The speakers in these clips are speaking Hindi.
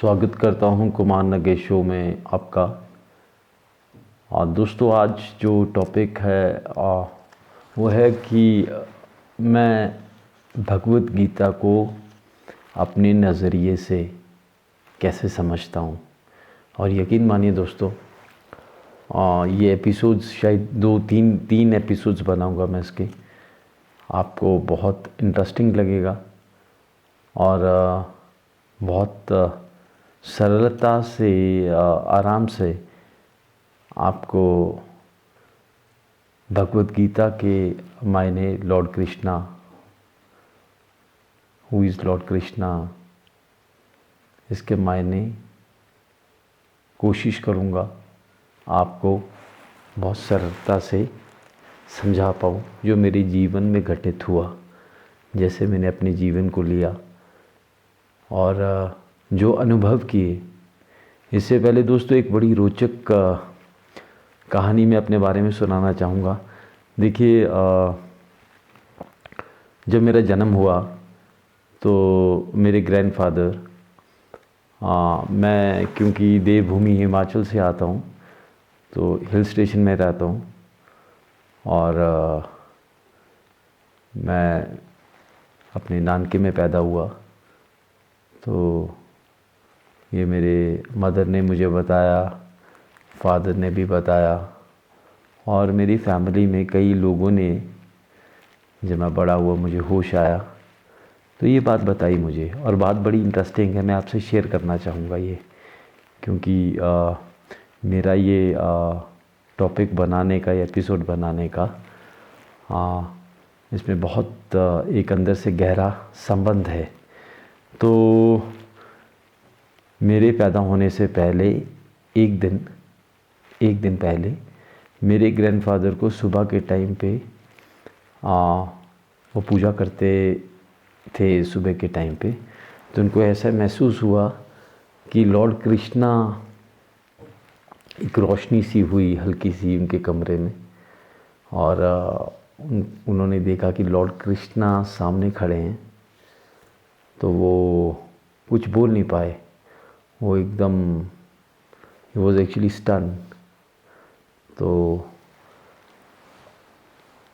स्वागत करता हूं कुमार नगेश शो में आपका। और दोस्तों, आज जो टॉपिक है वो है कि मैं भगवत गीता को अपने नज़रिए से कैसे समझता हूं। और यकीन मानिए दोस्तों, ये एपिसोड्स शायद तीन एपिसोड्स बनाऊंगा मैं इसके। आपको बहुत इंटरेस्टिंग लगेगा और बहुत सरलता से आराम से आपको भगवत गीता के मायने, Lord Krishna, who is Lord Krishna, इसके मायने कोशिश करूँगा आपको बहुत सरलता से समझा पाऊँ, जो मेरे जीवन में घटित हुआ, जैसे मैंने अपने जीवन को लिया और जो अनुभव किए। इससे पहले दोस्तों, एक बड़ी रोचक कहानी मैं अपने बारे में सुनाना चाहूँगा। देखिए, जब मेरा जन्म हुआ तो मेरे ग्रैंडफादर, मैं क्योंकि देवभूमि हिमाचल से आता हूँ तो हिल स्टेशन में रहता हूँ और मैं अपने नानके में पैदा हुआ। तो ये मेरे मदर ने मुझे बताया, फादर ने भी बताया और मेरी फैमिली में कई लोगों ने, जब मैं बड़ा हुआ मुझे होश आया तो ये बात बताई मुझे। और बात बड़ी इंटरेस्टिंग है, मैं आपसे शेयर करना चाहूँगा ये, क्योंकि मेरा ये टॉपिक बनाने का, एपिसोड बनाने का इसमें बहुत एक अंदर से गहरा संबंध है। तो मेरे पैदा होने से पहले एक दिन पहले मेरे ग्रैंडफादर को सुबह के टाइम पे वो पूजा करते थे सुबह के टाइम पे। तो उनको ऐसा महसूस हुआ कि लॉर्ड कृष्णा, एक रोशनी सी हुई हल्की सी उनके कमरे में, और उन्होंने देखा कि लॉर्ड कृष्णा सामने खड़े हैं। तो वो कुछ बोल नहीं पाए, वो एकदम, ही वॉज एक्चुअली स्टन। तो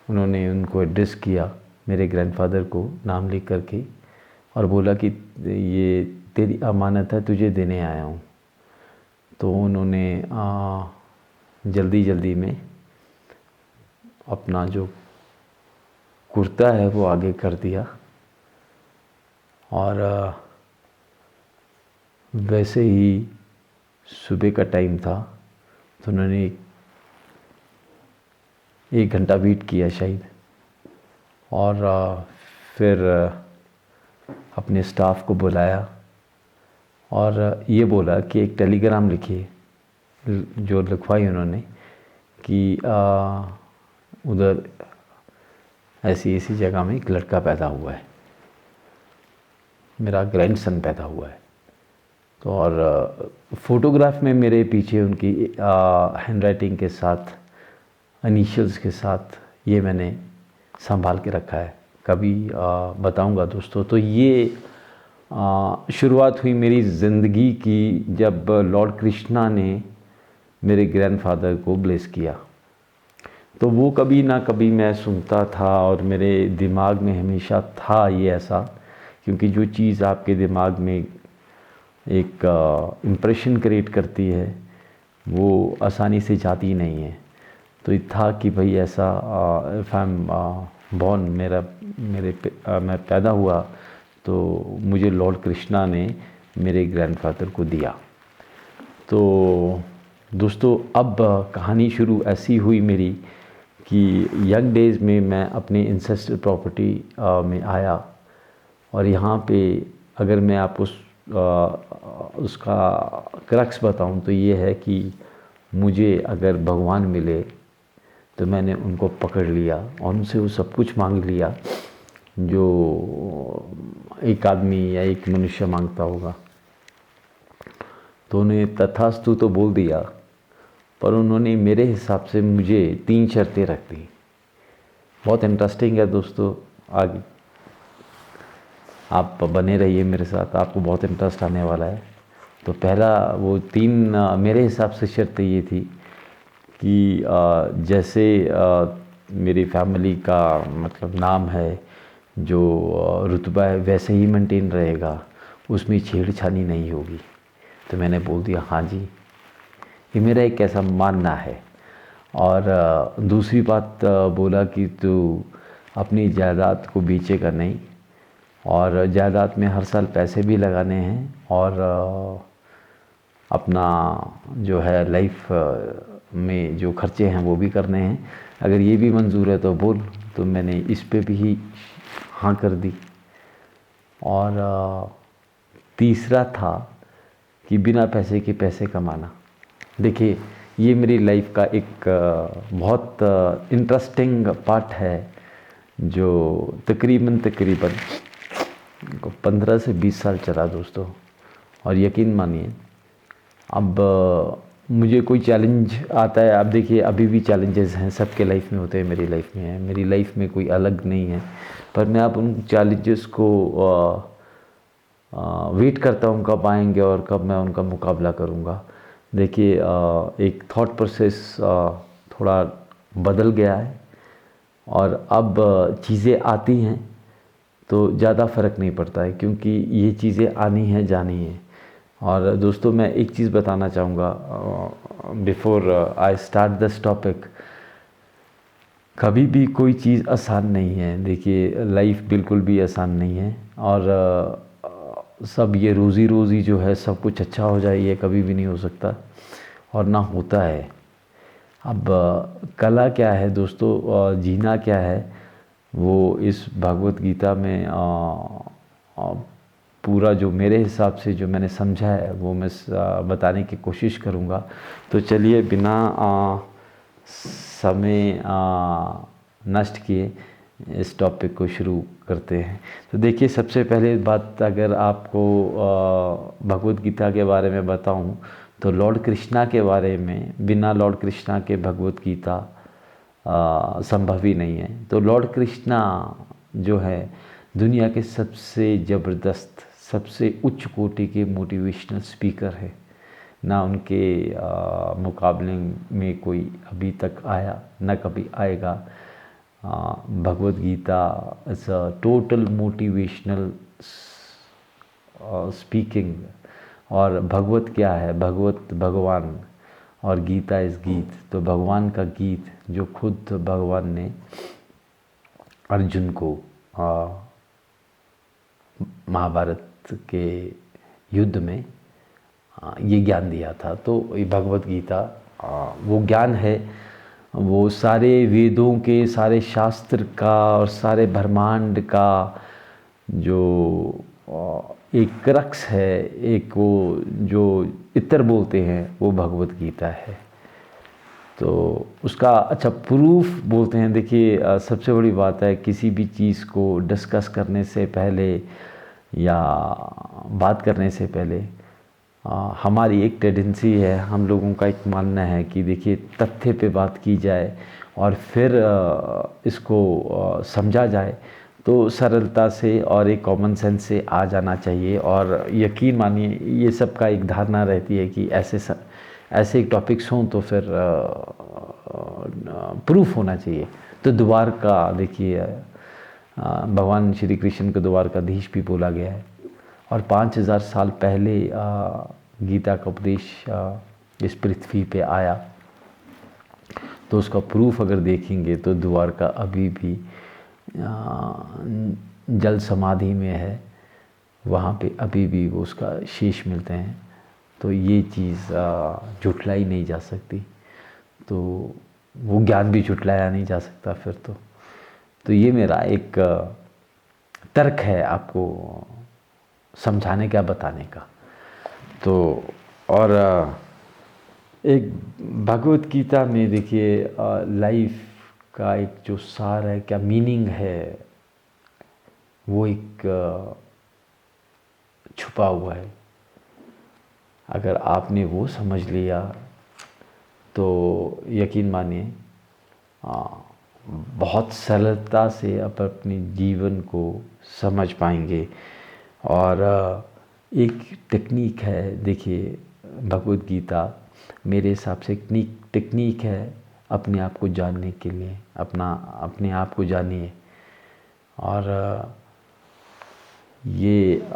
उन्होंने उनको एड्रेस किया, मेरे ग्रैंडफादर को नाम लिख करके, और बोला कि ये तेरी अमानत है, तुझे देने आया हूँ। तो उन्होंने जल्दी में अपना जो कुर्ता है वो आगे कर दिया और वैसे ही सुबह का टाइम था तो उन्होंने 1 घंटा वेट किया शायद, और फिर अपने स्टाफ को बुलाया और ये बोला कि एक टेलीग्राम लिखिए। जो लिखवाई उन्होंने कि उधर ऐसी जगह में एक लड़का पैदा हुआ है, मेरा ग्रैंडसन पैदा हुआ है। तो और फोटोग्राफ में मेरे पीछे उनकी हैंडराइटिंग के साथ, इनिशियल्स के साथ, ये मैंने संभाल के रखा है, कभी बताऊंगा दोस्तों। तो ये शुरुआत हुई मेरी ज़िंदगी की जब लॉर्ड कृष्णा ने मेरे ग्रैंडफादर को ब्लेस किया। तो वो कभी ना कभी मैं सुनता था और मेरे दिमाग में हमेशा था ये ऐसा, क्योंकि जो चीज़ आपके दिमाग में एक इम्प्रेशन क्रिएट करती है वो आसानी से जाती नहीं है। तो ये था कि भाई ऐसा, इफ़ आई एम बॉर्न, मैं पैदा हुआ तो मुझे लॉर्ड कृष्णा ने मेरे ग्रैंडफादर को दिया। तो दोस्तों, अब कहानी शुरू ऐसी हुई मेरी कि यंग डेज़ में मैं अपने इंसेस्टर प्रॉपर्टी में आया। और यहाँ पे अगर मैं आपको उसका क्रक्स बताऊँ तो ये है कि मुझे अगर भगवान मिले तो मैंने उनको पकड़ लिया और उनसे वो सब कुछ मांग लिया जो एक आदमी या एक मनुष्य मांगता होगा। तो उन्हें तथास्तु तो बोल दिया, पर उन्होंने मेरे हिसाब से मुझे 3 शर्तें रख दी। बहुत इंटरेस्टिंग है दोस्तों, आगे आप बने रहिए मेरे साथ, आपको बहुत इंटरेस्ट आने वाला है। तो पहला वो 3 मेरे हिसाब से शर्त ये थी कि जैसे मेरी फैमिली का मतलब नाम है, जो रुतबा है वैसे ही मेंटेन रहेगा, उसमें छेड़छानी नहीं होगी। तो मैंने बोल दिया हाँ जी, ये मेरा एक ऐसा मानना है। और दूसरी बात बोला कि तू अपनी जायदाद को बेचेगा नहीं, और जायदाद में हर साल पैसे भी लगाने हैं, और अपना जो है लाइफ में जो खर्चे हैं वो भी करने हैं। अगर ये भी मंजूर है तो बोल। तो मैंने इस पे भी हाँ कर दी। और तीसरा था कि बिना पैसे के पैसे कमाना। देखिए, ये मेरी लाइफ का एक बहुत इंटरेस्टिंग पार्ट है, जो तकरीबन 15 से 20 साल चला दोस्तों। और यकीन मानिए, अब मुझे कोई चैलेंज आता है, अब देखिए अभी भी चैलेंजेस हैं, सबके लाइफ में होते हैं, मेरी लाइफ में है, मेरी लाइफ में कोई अलग नहीं है। पर मैं अब उन चैलेंजेस को वेट करता हूँ कब आएंगे और कब मैं उनका मुकाबला करूँगा। देखिए, एक थॉट प्रोसेस थोड़ा बदल गया है, और अब चीज़ें आती हैं तो ज़्यादा फ़र्क नहीं पड़ता है, क्योंकि ये चीज़ें आनी है जानी है। और दोस्तों, मैं एक चीज़ बताना चाहूँगा before I start this topic. कभी भी कोई चीज़ आसान नहीं है। देखिए, लाइफ बिल्कुल भी आसान नहीं है, और सब ये रोज़ी रोज़ी जो है सब कुछ अच्छा हो जाए, ये कभी भी नहीं हो सकता, और ना होता है। अब कला क्या है दोस्तों, जीना क्या है, वो इस भागवत गीता में पूरा जो मेरे हिसाब से जो मैंने समझा है वो मैं बताने की कोशिश करूँगा। तो चलिए, बिना समय नष्ट किए इस टॉपिक को शुरू करते हैं। तो देखिए, सबसे पहले बात अगर आपको भगवत गीता के बारे में बताऊं, तो लॉर्ड कृष्णा के बारे में, बिना लॉर्ड कृष्णा के भगवत गीता संभव ही नहीं है। तो लॉर्ड कृष्णा जो है दुनिया के सबसे ज़बरदस्त, सबसे उच्च कोटि के मोटिवेशनल स्पीकर है। ना उनके मुकाबले में कोई अभी तक आया, ना कभी आएगा। Bhagavad Gita is a total motivational speaking. और भगवत क्या है? भगवत भगवान, और गीता इज़ गीत। तो भगवान का गीत जो खुद भगवान ने अर्जुन को महाभारत के युद्ध में ये ज्ञान दिया था। तो ये भगवत गीता वो ज्ञान है, वो सारे वेदों के, सारे शास्त्र का और सारे ब्रह्मांड का जो एक क्रक्स है, एक वो जो इत्र बोलते हैं, वो भगवत गीता है। तो उसका अच्छा प्रूफ बोलते हैं। देखिए, सबसे बड़ी बात है, किसी भी चीज़ को डिस्कस करने से पहले या बात करने से पहले हमारी एक टेंडेंसी है, हम लोगों का एक मानना है कि देखिए, तथ्य पे बात की जाए और फिर इसको समझा जाए, तो सरलता से और एक कॉमन सेंस से आ जाना चाहिए। और यकीन मानिए, ये सब का एक धारणा रहती है कि ऐसे एक टॉपिक्स हों तो फिर प्रूफ होना चाहिए। तो द्वारका, देखिए, भगवान श्री कृष्ण को द्वारकाधीश भी बोला गया है, और 5000 साल पहले गीता का उपदेश इस पृथ्वी पे आया। तो उसका प्रूफ अगर देखेंगे तो द्वारका अभी भी जल समाधि में है, वहाँ पे अभी भी वो उसका शेष मिलते हैं। तो ये चीज़ झुठलाई नहीं जा सकती, तो वो ज्ञान भी झुठलाया नहीं जा सकता फिर तो ये मेरा एक तर्क है आपको समझाने का, बताने का। तो और एक भगवत गीता में देखिए, लाइफ का एक जो सार है, क्या मीनिंग है, वो एक छुपा हुआ है। अगर आपने वो समझ लिया तो यकीन मानिए, बहुत सरलता से आप अपने जीवन को समझ पाएंगे। और एक टेक्निक है। देखिए, भगवत गीता मेरे हिसाब से एक टेक्निक है अपने आप को जानने के लिए। अपने आप को जानिए। और ये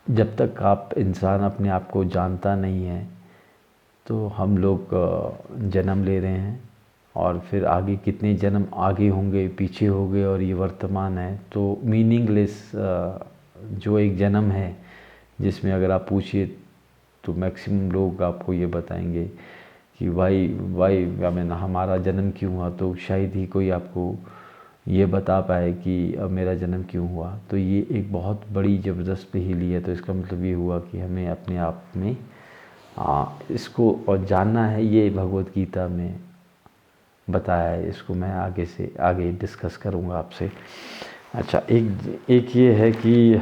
जब तक आप इंसान अपने आप को जानता नहीं है तो हम लोग जन्म ले रहे हैं, और फिर आगे कितने जन्म आगे होंगे, पीछे हो गए, और ये वर्तमान है। तो मीनिंगलेस जो एक जन्म है, जिसमें अगर आप पूछिए तो मैक्सिमम लोग आपको ये बताएंगे कि वाई वाई हमारा जन्म क्यों हुआ, तो शायद ही कोई आपको ये बता पाए कि अब मेरा जन्म क्यों हुआ। तो ये एक बहुत बड़ी ज़बरदस्त पहेली है। तो इसका मतलब ये हुआ कि हमें अपने आप में इसको और जानना है। ये भगवत गीता में बताया है। इसको मैं आगे से आगे डिस्कस करूँगा आपसे। अच्छा, एक ये है कि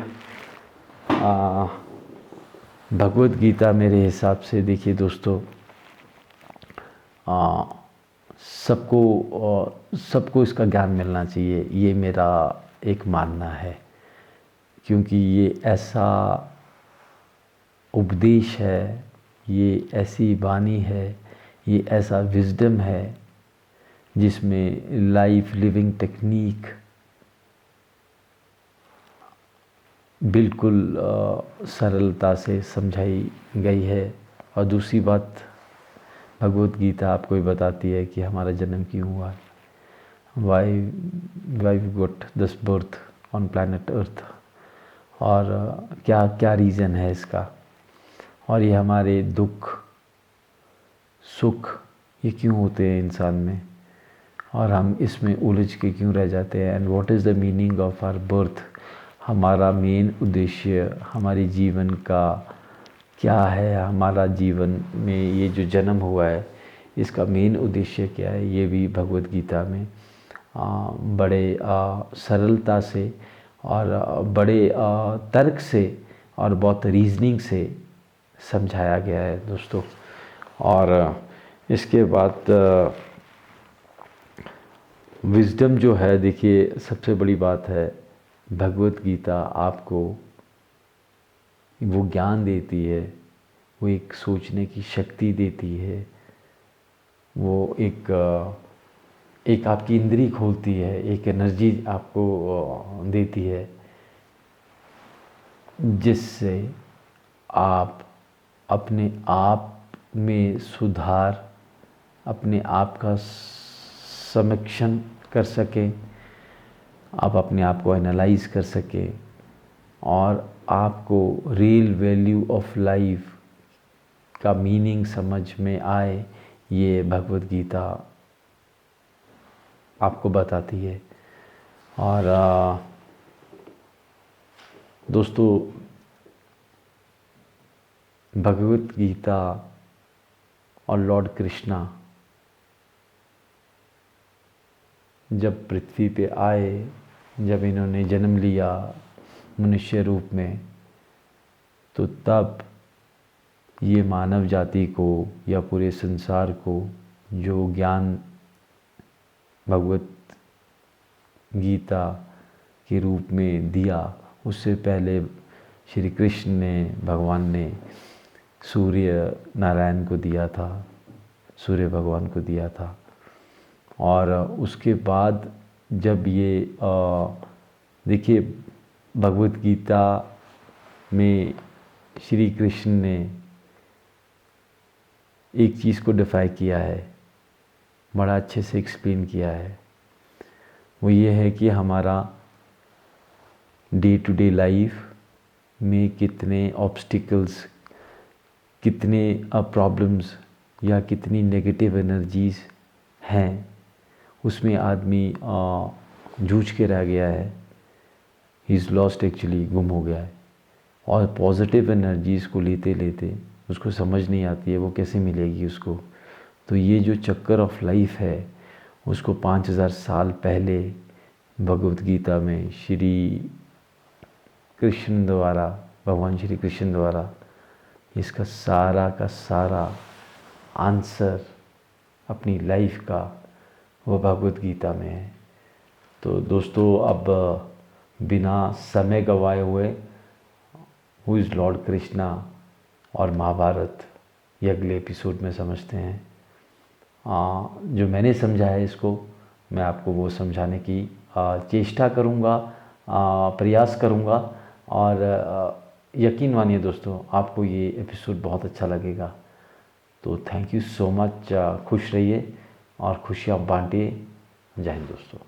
भगवत गीता मेरे हिसाब से, देखिए दोस्तों, सबको इसका ज्ञान मिलना चाहिए, ये मेरा एक मानना है। क्योंकि ये ऐसा उपदेश है, ये ऐसी वाणी है, ये ऐसा विजडम है जिसमें लाइफ लिविंग टेक्निक बिल्कुल सरलता से समझाई गई है। और दूसरी बात, भगवत गीता आपको ये बताती है कि हमारा जन्म क्यों हुआ है, why we got this birth on planet earth, और क्या क्या रीज़न है इसका, और ये हमारे दुख सुख ये क्यों होते हैं इंसान में, और हम इसमें उलझ के क्यों रह जाते हैं। And what is the meaning of our birth, हमारा मेन उद्देश्य हमारे जीवन का क्या है, हमारा जीवन में ये जो जन्म हुआ है इसका मेन उद्देश्य क्या है। ये भी भगवत गीता में बड़े सरलता से और बड़े तर्क से और बहुत रीजनिंग से समझाया गया है दोस्तों। और इसके बाद विज़डम जो है, देखिए सबसे बड़ी बात है, भगवत गीता आपको वो ज्ञान देती है, वो एक सोचने की शक्ति देती है, वो एक आपकी इंद्री खोलती है, एक एनर्जी आपको देती है, जिससे आप अपने आप में सुधार, अपने आप का समीक्षण कर सकें, आप अपने आप को एनालाइज कर सकें, और आपको रियल वैल्यू ऑफ लाइफ का मीनिंग समझ में आए। ये भगवत गीता आपको बताती है। और दोस्तों, भगवत गीता और लॉर्ड कृष्णा जब पृथ्वी पे आए, जब इन्होंने जन्म लिया मनुष्य रूप में, तो तब ये मानव जाति को या पूरे संसार को जो ज्ञान भगवत गीता के रूप में दिया, उससे पहले श्री कृष्ण ने, भगवान ने सूर्य नारायण को दिया था, सूर्य भगवान को दिया था। और उसके बाद जब ये देखिए, भगवत गीता में श्री कृष्ण ने एक चीज़ को डिफाइन किया है, बड़ा अच्छे से एक्सप्लेन किया है। वो ये है कि हमारा डे टू डे लाइफ में कितने ऑब्स्टिकल्स, कितने प्रॉब्लम्स या कितनी नेगेटिव एनर्जीज़ हैं, उसमें आदमी जूझ के रह गया है। ही इज़ लॉस्ट, एक्चुअली गुम हो गया है। और पॉजिटिव एनर्जीज़ को लेते लेते उसको समझ नहीं आती है वो कैसे मिलेगी उसको। तो ये जो चक्कर ऑफ लाइफ है, उसको 5000 साल पहले भगवत गीता में श्री कृष्ण द्वारा, भगवान श्री कृष्ण द्वारा इसका सारा का सारा आंसर अपनी लाइफ का वो भगवत गीता में है। तो दोस्तों, अब बिना समय गवाए हुए हु इज़ लॉर्ड कृष्णा और महाभारत, ये अगले एपिसोड में समझते हैं। जो मैंने समझा है इसको मैं आपको वो समझाने की चेष्टा करूँगा, प्रयास करूँगा, और यकीन मानिए दोस्तों आपको ये एपिसोड बहुत अच्छा लगेगा। तो थैंक यू सो मच। खुश रहिए और खुशियाँ बांटिए। जय हिंद दोस्तों।